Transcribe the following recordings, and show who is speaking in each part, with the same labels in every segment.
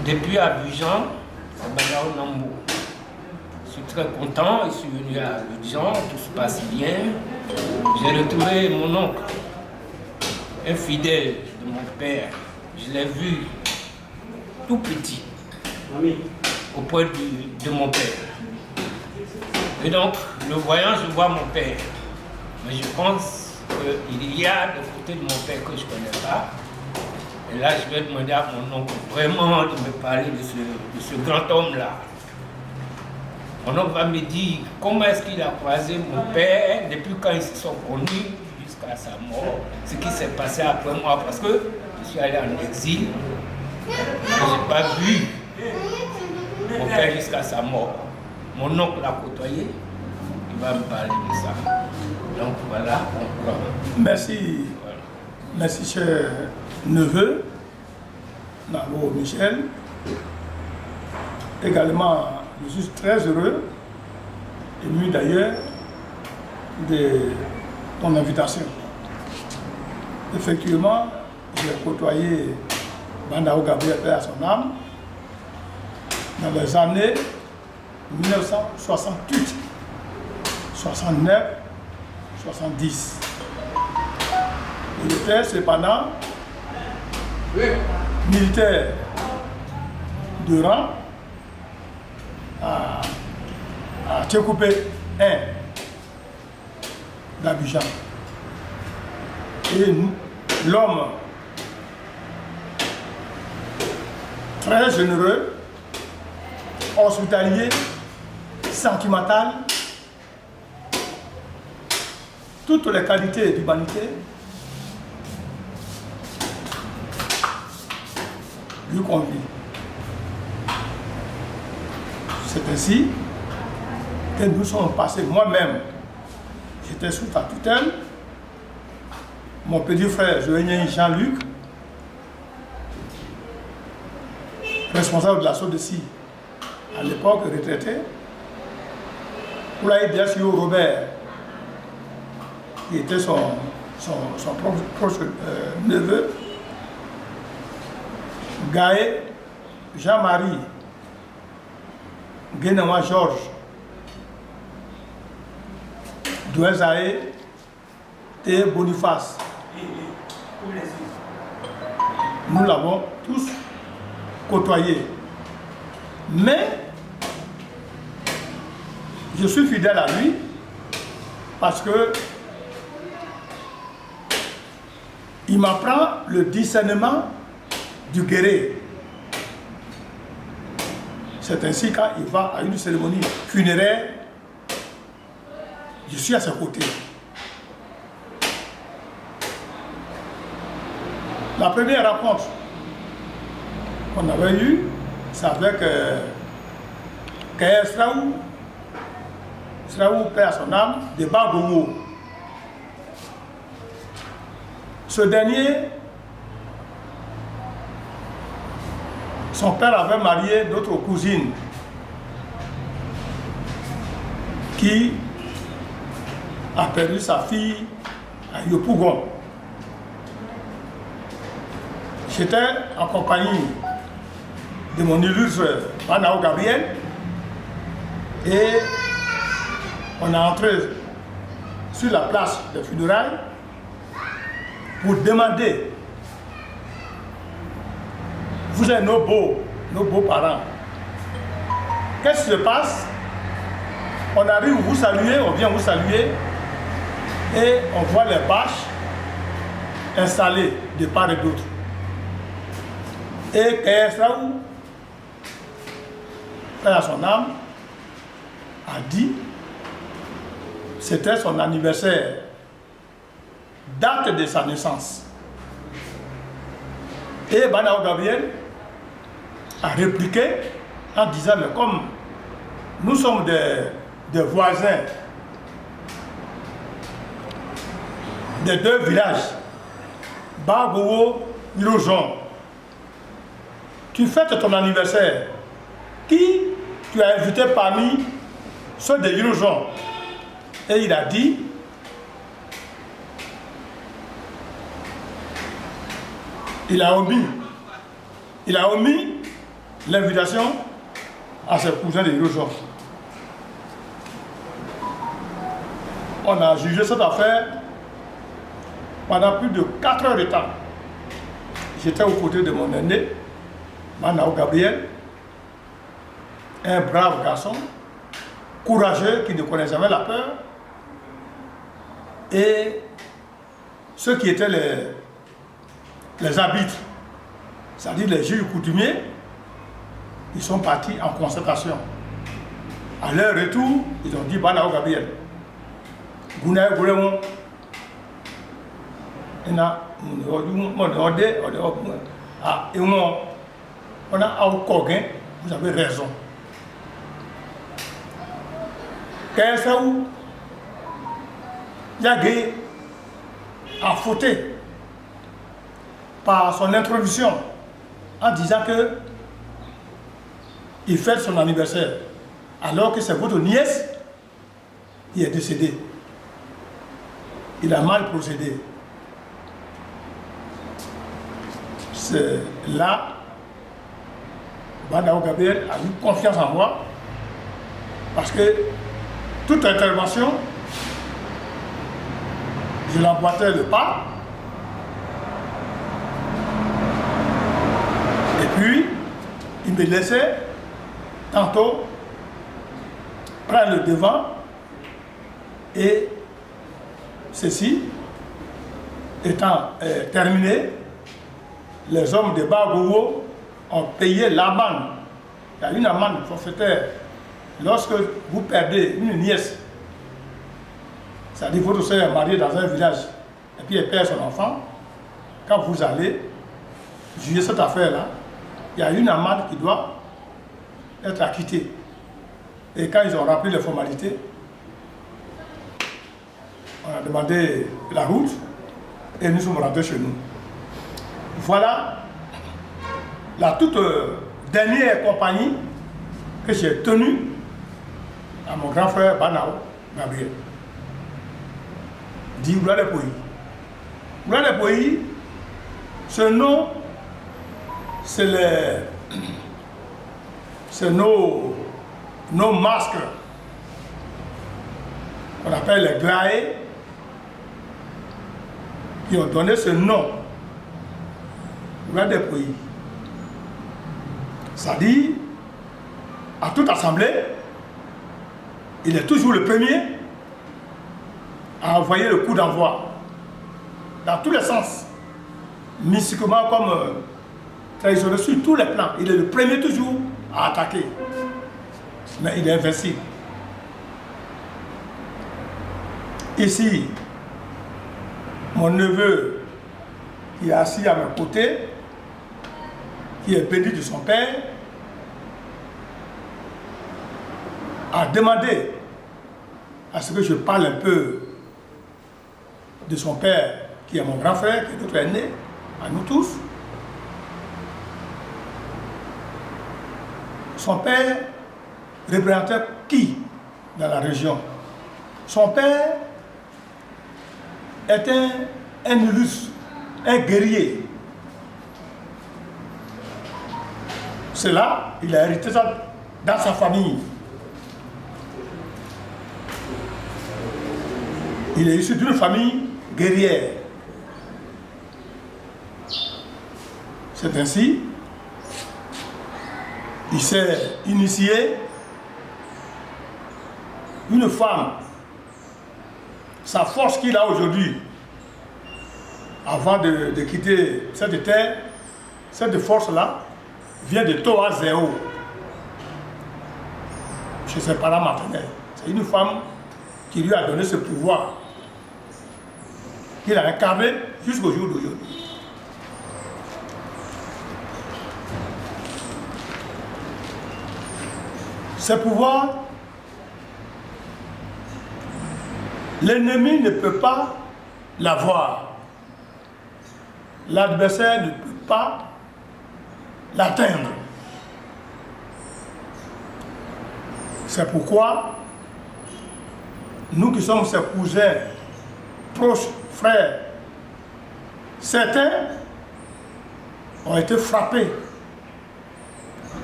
Speaker 1: Depuis Abidjan, à Banao Nambo. Je suis très content, je suis venu à Abidjan, tout se passe bien. J'ai retrouvé mon oncle, un fidèle de mon père. Je l'ai vu tout petit, auprès de mon père. Et donc, le voyant, je vois mon père. Mais je pense qu'il y a de côté de mon père que je ne connais pas. Et là, je vais demander à mon oncle vraiment de me parler de ce grand homme-là. Mon oncle va me dire comment est-ce qu'il a croisé mon père depuis quand ils se sont connus jusqu'à sa mort. Ce qui s'est passé après moi, parce que je suis allé en exil. Je n'ai pas vu mon père jusqu'à sa mort. Mon oncle l'a côtoyé. Il va me parler de ça. Donc voilà, on prend.
Speaker 2: Merci. Voilà. Merci, cher neveu, Nabo Michel. Également, je suis très heureux, ému d'ailleurs, de ton invitation. Effectivement, j'ai côtoyé Bandao Gabriel, père à son âme, dans les années 1968, 69, 70. Il était cependant militaire de rang à Tchekoupé 1 d'Abidjan. Et l'homme très généreux, hospitalier, sentimental, toutes les qualités d'humanité lui convient. C'est ainsi que nous sommes passés, moi-même, j'étais sous ta tutelle, mon petit frère Jean-Luc, responsable de la SODECI, à l'époque retraité, Poulaï Biasio Robert, qui était son proche neveu, Gaé, Jean-Marie, Guénawa Georges, Douazaé et Boniface. Nous l'avons tous côtoyé. Mais je suis fidèle à lui parce que il m'apprend le discernement du guerrier. C'est ainsi quand il va à une cérémonie funéraire, je suis à ses côtés. La première rencontre qu'on avait eue, c'est avec Kaye Sraou, père à son âme, de Bagomo. Ce dernier, son père avait marié notre cousine qui a perdu sa fille à Yopougon. J'étais en compagnie de mon illustre Banao Gabriel et on est entré sur la place de funérailles pour demander, vous êtes nos beaux-parents, qu'est-ce qui se passe? On arrive vous saluer, on vient vous saluer et on voit les bâches installées de part et d'autre. Et Kayesaou, frère à son âme, a dit, c'était son anniversaire, date de sa naissance. Et Banao Gabriel a répliqué en disant, mais comme nous sommes des voisins des deux villages, Bagowo, Irojon, tu fêtes ton anniversaire. Qui tu as invité parmi ceux des dirigeants? Et il a dit, il a omis l'invitation à ses cousins des dirigeants. On a jugé cette affaire pendant plus de 4 heures de temps. J'étais aux côtés de mon aîné, Manao Gabriel, un brave garçon, courageux, qui ne connaît jamais la peur. Et ceux qui étaient les arbitres, c'est-à-dire les juges coutumiers, ils sont partis en concertation. À leur retour, ils ont dit Manao Gabriel, Gounaï Goulemon, on a vous avez raison. Qu'est-ce où Yagé a fauté par son introduction en disant que il fête son anniversaire alors que c'est votre nièce qui est décédée. Il a mal procédé. C'est là, Manao Gabriel a eu confiance en moi parce que toute intervention, je l'emboîtais le pas et puis il me laissait tantôt prendre le devant et ceci étant terminé, les hommes de Bagogo ont payé l'amende. Il y a une amende forfaitaire. Lorsque vous perdez une nièce, c'est-à-dire votre soeur est mariée dans un village et puis elle perd son enfant, quand vous allez juger cette affaire-là, il y a une amende qui doit être acquittée. Et quand ils ont rempli les formalités, on a demandé la route et nous sommes rentrés chez nous. Voilà la toute dernière compagnie que j'ai tenue à mon grand frère Manao Gabriel. Dit Oulade-Poyi. Oulade-Poyi, ce nom, c'est nos masques qu'on appelle les glaés qui ont donné ce nom. Oulade-Poyi. Ça dit, à toute assemblée, il est toujours le premier à envoyer le coup d'envoi dans tous les sens, mystiquement comme traditionnel sur tous les plans. Il est le premier toujours à attaquer, mais il est invincible. Ici, mon neveu qui est assis à mes côtés, qui est béni de son père, a demandé à ce que je parle un peu de son père, qui est mon grand frère, qui est notre aîné, à nous tous. Son père représentait qui dans la région? Son père était un illustre, un guerrier. Cela, il a hérité ça dans sa famille. Il est issu d'une famille guerrière. C'est ainsi, il s'est initié une femme. Sa force qu'il a aujourd'hui, avant de quitter cette terre, cette force-là vient de Toa Zéo, chez ses parents maternels. C'est une femme qui lui a donné ce pouvoir, qu'il a incarné jusqu'au jour d'aujourd'hui. Ce pouvoir, l'ennemi ne peut pas l'avoir. L'adversaire ne peut pas l'atteindre. C'est pourquoi nous qui sommes ses cousins, proches, frères, certains ont été frappés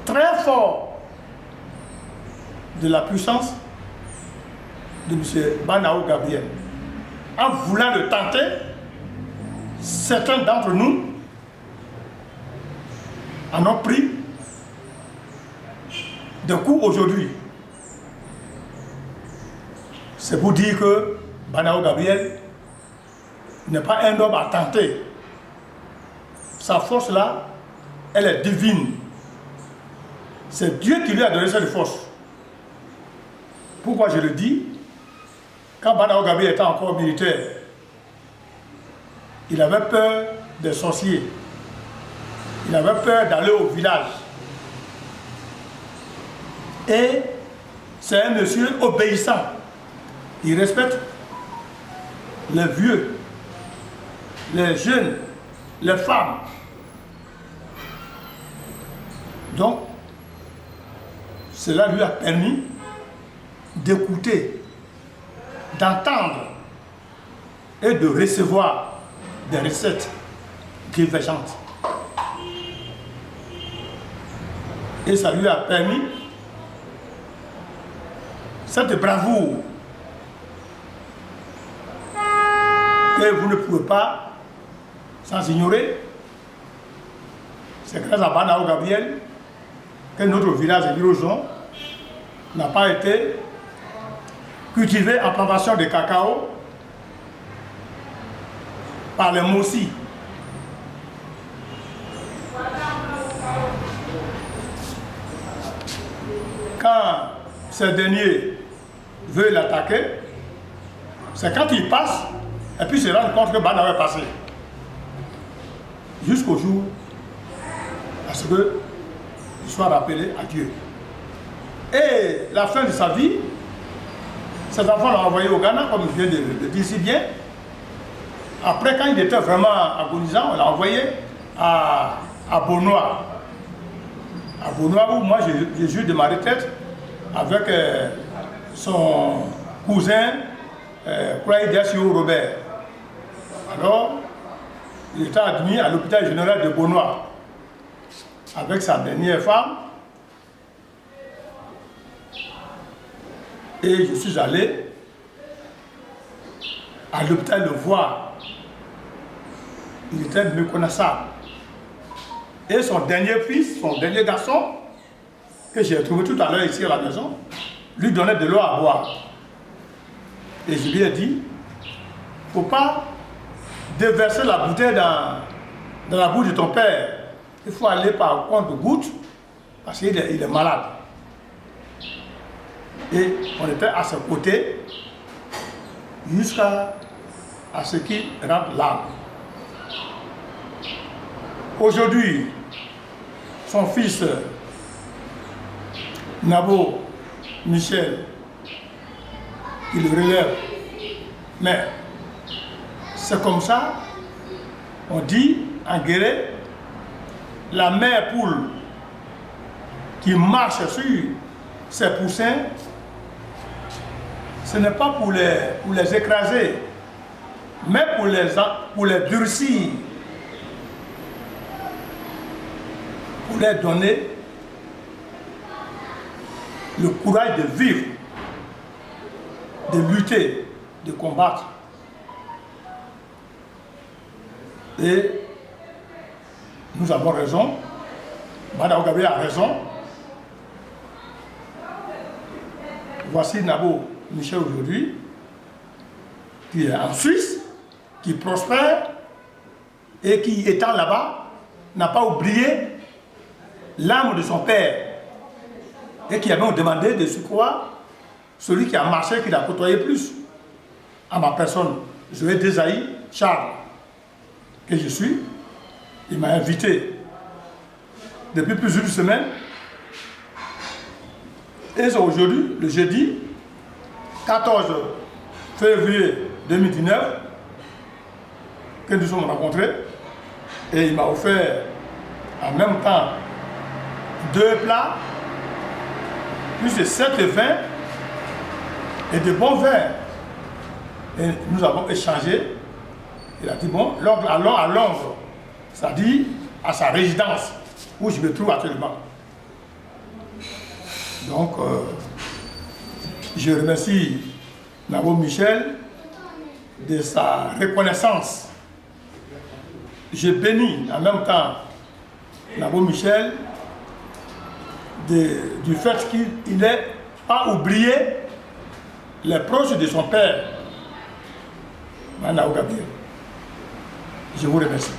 Speaker 2: très fort de la puissance de M. Banao Gabriel. En voulant le tenter, certains d'entre nous en ont pris des coups aujourd'hui. C'est pour dire que Banao Gabriel n'est pas un homme à tenter. Sa force-là, elle est divine. C'est Dieu qui lui a donné cette force. Pourquoi je le dis? Quand Banao Gabriel était encore militaire, il avait peur des sorciers. Il avait peur d'aller au village. Et c'est un monsieur obéissant. Il respecte les vieux, les jeunes, les femmes. Donc, cela lui a permis d'écouter, d'entendre et de recevoir des recettes divergentes. Et ça lui a permis cette bravoure que vous ne pouvez pas sans ignorer. C'est grâce à Banao Gabriel que notre village de Girozon n'a pas été cultivé en plantation de cacao par les Mossi. Quand ces derniers veulent l'attaquer, c'est quand ils passent et puis se rendent compte que Banao est passé. Jusqu'au jour à ce qu'il soit rappelé à Dieu. Et la fin de sa vie, ses enfants l'ont envoyé au Ghana, comme je viens de le dire si bien. Après, quand il était vraiment agonisant, on l'a envoyé à Bonois. À Bonois, où moi j'ai joué de ma retraite avec son cousin, Kwaï Diasio Robert. Alors, il était admis à l'hôpital général de Bonois avec sa dernière femme. Et je suis allé à l'hôpital le voir. Il était méconnaissable. Et son dernier fils, son dernier garçon, que j'ai trouvé tout à l'heure ici à la maison, lui donnait de l'eau à boire. Et je lui ai dit, il ne faut pas déverser la bouteille dans la bouche de ton père. Il faut aller par compte-gouttes parce qu'il est malade. Et on était à ses côtés jusqu'à ce qu'il rentre l'âme. Aujourd'hui, son fils Nabo Michel, il le relève. Mais c'est comme ça, on dit en guéré, la mère poule qui marche sur ses poussins, ce n'est pas pour les écraser, mais pour les durcir, pour leur donner le courage de vivre, de lutter, de combattre. Et nous avons raison, Banao Gabriel a raison. Voici Nabo Michel aujourd'hui, qui est en Suisse, qui prospère et qui, étant là-bas, n'a pas oublié l'âme de son père et qui a même demandé de surcroît celui qui a marché, qui l'a côtoyé plus, à ma personne, Joël Desailly Charles, que je suis. Il m'a invité depuis plus d'une semaine. Et c'est aujourd'hui, le jeudi 14 février 2019, que nous sommes rencontrés. Et il m'a offert en même temps 2 plats, plus de 7 vins et de bons vins. Et nous avons échangé. Il a dit, bon, allons à Londres, c'est-à-dire à sa résidence, où je me trouve actuellement. Donc, je remercie Nabo Michel de sa reconnaissance. Je bénis en même temps Nabo Michel du fait qu'il n'ait pas oublié les proches de son père, Manao Gabriel. Je vous remercie.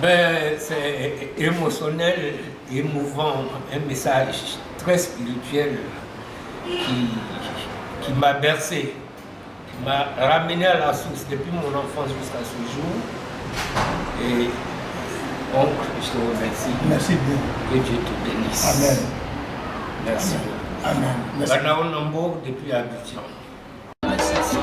Speaker 1: Ben, c'est émotionnel, émouvant, un message très spirituel qui m'a bercé, qui m'a ramené à la source depuis mon enfance jusqu'à ce jour. Et oncle, je te remercie.
Speaker 2: Merci bien.
Speaker 1: Que Dieu te bénisse.
Speaker 2: Amen.
Speaker 1: Merci.
Speaker 2: Amen. Merci.
Speaker 1: Banao Nambo depuis Abidjan.
Speaker 2: Merci.